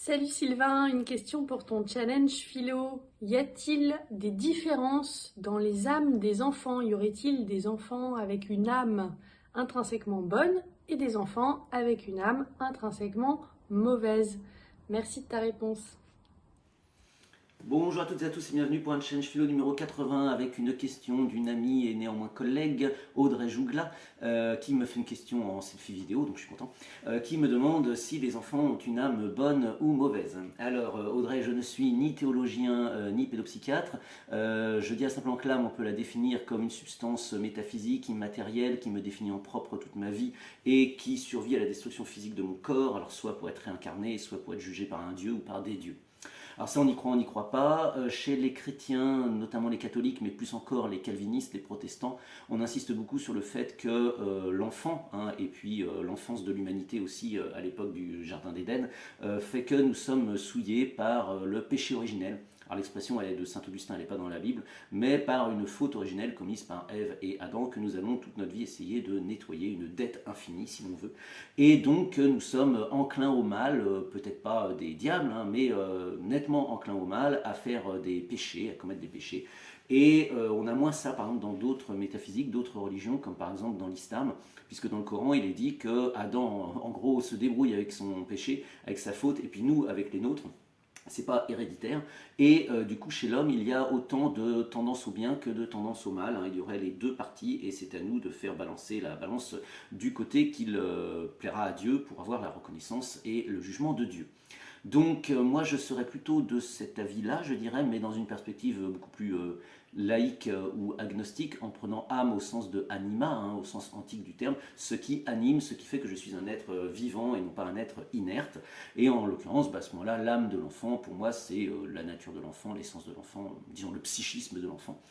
Salut Sylvain, une question pour ton challenge philo. Y a-t-il des différences dans les âmes des enfants? Y aurait-il des enfants avec une âme intrinsèquement bonne et des enfants avec une âme intrinsèquement mauvaise? Merci de ta réponse. Bonjour à toutes et à tous et bienvenue pour un challenge philo numéro 80 avec une question d'une amie et néanmoins collègue, Audrey Jougla, qui me fait une question en selfie vidéo, donc je suis content, qui me demande si les enfants ont une âme bonne ou mauvaise. Alors Audrey, je ne suis ni théologien ni pédopsychiatre, je dirais simplement que l'âme on peut la définir comme une substance métaphysique, immatérielle, qui me définit en propre toute ma vie et qui survit à la destruction physique de mon corps, alors soit pour être réincarné, soit pour être jugé par un dieu ou par des dieux. Alors ça, on y croit, on n'y croit pas. Chez les chrétiens, notamment les catholiques, mais plus encore les calvinistes, les protestants, on insiste beaucoup sur le fait que l'enfant, et puis l'enfance de l'humanité aussi à l'époque du Jardin d'Éden, fait que nous sommes souillés par le péché originel. Alors l'expression de Saint Augustin, elle n'est pas dans la Bible, mais par une faute originelle commise par Ève et Adam que nous allons toute notre vie essayer de nettoyer, une dette infinie si l'on veut. Et donc nous sommes enclins au mal, peut-être pas des diables, mais nettement enclins au mal, à faire des péchés, à commettre des péchés. Et on a moins ça par exemple dans d'autres métaphysiques, d'autres religions, comme par exemple dans l'islam, puisque dans le Coran il est dit que Adam en gros se débrouille avec son péché, avec sa faute, et puis nous avec les nôtres. C'est pas héréditaire. Et du coup, chez l'homme, il y a autant de tendance au bien que de tendance au mal. Il y aurait les deux parties et c'est à nous de faire balancer la balance du côté qu'il plaira à Dieu pour avoir la reconnaissance et le jugement de Dieu. Donc moi je serais plutôt de cet avis-là, je dirais, mais dans une perspective beaucoup plus laïque ou agnostique, en prenant âme au sens de anima, au sens antique du terme, ce qui anime, ce qui fait que je suis un être vivant et non pas un être inerte. Et en l'occurrence, à ce moment-là, l'âme de l'enfant, pour moi, c'est la nature de l'enfant, l'essence de l'enfant, disons le psychisme de l'enfant.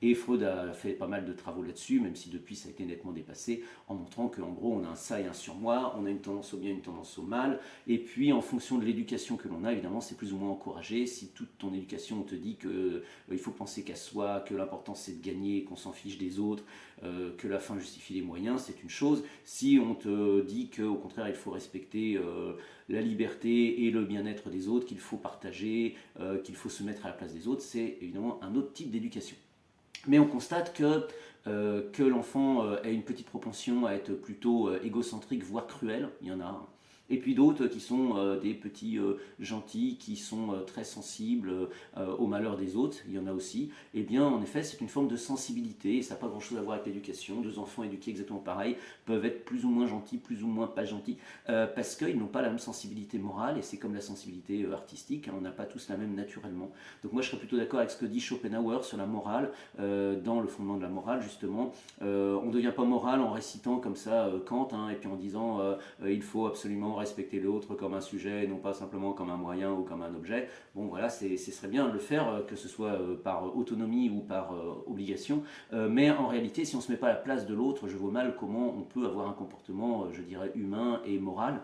Et Freud a fait pas mal de travaux là-dessus, même si depuis ça a été nettement dépassé, en montrant qu'en gros on a un ça et un surmoi, on a une tendance au bien, une tendance au mal, et puis en fonction de l'éducation que l'on a, évidemment c'est plus ou moins encouragé. Si toute ton éducation te dit qu'il faut penser qu'à soi, que l'important c'est de gagner, qu'on s'en fiche des autres, que la fin justifie les moyens, c'est une chose. Si on te dit qu'au contraire il faut respecter la liberté et le bien-être des autres, qu'il faut partager, qu'il faut se mettre à la place des autres, c'est évidemment un autre type d'éducation. Mais on constate que l'enfant a une petite propension à être plutôt égocentrique, voire cruel, il y en a. Et puis d'autres qui sont des petits gentils, qui sont très sensibles au malheur des autres, il y en a aussi. Eh bien, en effet, c'est une forme de sensibilité, et ça n'a pas grand-chose à voir avec l'éducation. Deux enfants éduqués exactement pareil peuvent être plus ou moins gentils, plus ou moins pas gentils, parce qu'ils n'ont pas la même sensibilité morale, et c'est comme la sensibilité artistique, on n'a pas tous la même naturellement. Donc moi, je serais plutôt d'accord avec ce que dit Schopenhauer sur la morale, dans le fondement de la morale justement. On ne devient pas moral en récitant comme ça Kant, et puis en disant il faut absolument respecter l'autre comme un sujet et non pas simplement comme un moyen ou comme un objet. Bon voilà, ce serait bien de le faire, que ce soit par autonomie ou par obligation, mais en réalité si on ne se met pas à la place de l'autre, je vois mal comment on peut avoir un comportement, je dirais, humain et moral.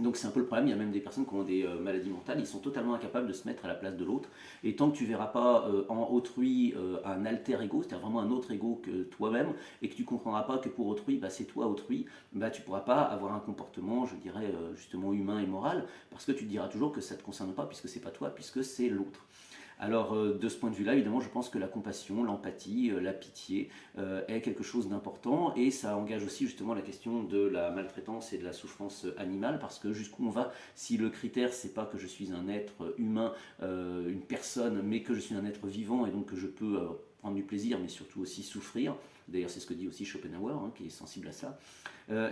Donc c'est un peu le problème, il y a même des personnes qui ont des maladies mentales, ils sont totalement incapables de se mettre à la place de l'autre. Et tant que tu ne verras pas en autrui un alter ego, c'est-à-dire vraiment un autre ego que toi-même, et que tu ne comprendras pas que pour autrui, c'est toi autrui, tu ne pourras pas avoir un comportement, je dirais, justement humain et moral, parce que tu te diras toujours que ça ne te concerne pas, puisque c'est pas toi, puisque c'est l'autre. Alors de ce point de vue-là, évidemment, je pense que la compassion, l'empathie, la pitié est quelque chose d'important et ça engage aussi justement la question de la maltraitance et de la souffrance animale parce que jusqu'où on va si le critère c'est pas que je suis un être humain, une personne, mais que je suis un être vivant et donc que je peux prendre du plaisir mais surtout aussi souffrir. D'ailleurs, c'est ce que dit aussi Schopenhauer, qui est sensible à ça.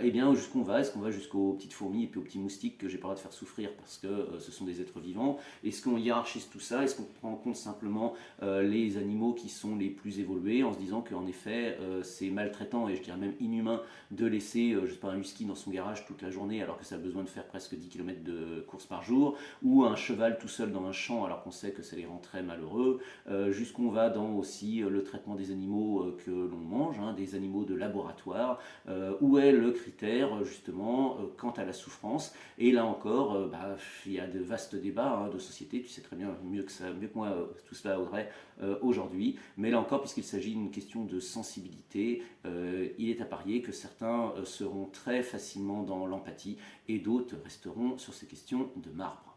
Eh bien, jusqu'où on va? Est-ce qu'on va jusqu'aux petites fourmis et puis aux petits moustiques que j'ai pas le droit de faire souffrir parce que ce sont des êtres vivants? Est-ce qu'on hiérarchise tout ça? Est-ce qu'on prend en compte simplement les animaux qui sont les plus évolués en se disant qu'en effet, c'est maltraitant et je dirais même inhumain de laisser, je sais pas, un husky dans son garage toute la journée alors que ça a besoin de faire presque 10 km de course par jour, ou un cheval tout seul dans un champ alors qu'on sait que ça les rend très malheureux, jusqu'où on va dans aussi le traitement des animaux que l'on mange, des animaux de laboratoire, où est le critère justement quant à la souffrance. Et là encore, il y a de vastes débats de société, tu sais très bien mieux que moi tout cela Audrey, aujourd'hui, mais là encore puisqu'il s'agit d'une question de sensibilité, il est à parier que certains seront très facilement dans l'empathie et d'autres resteront sur ces questions de marbre.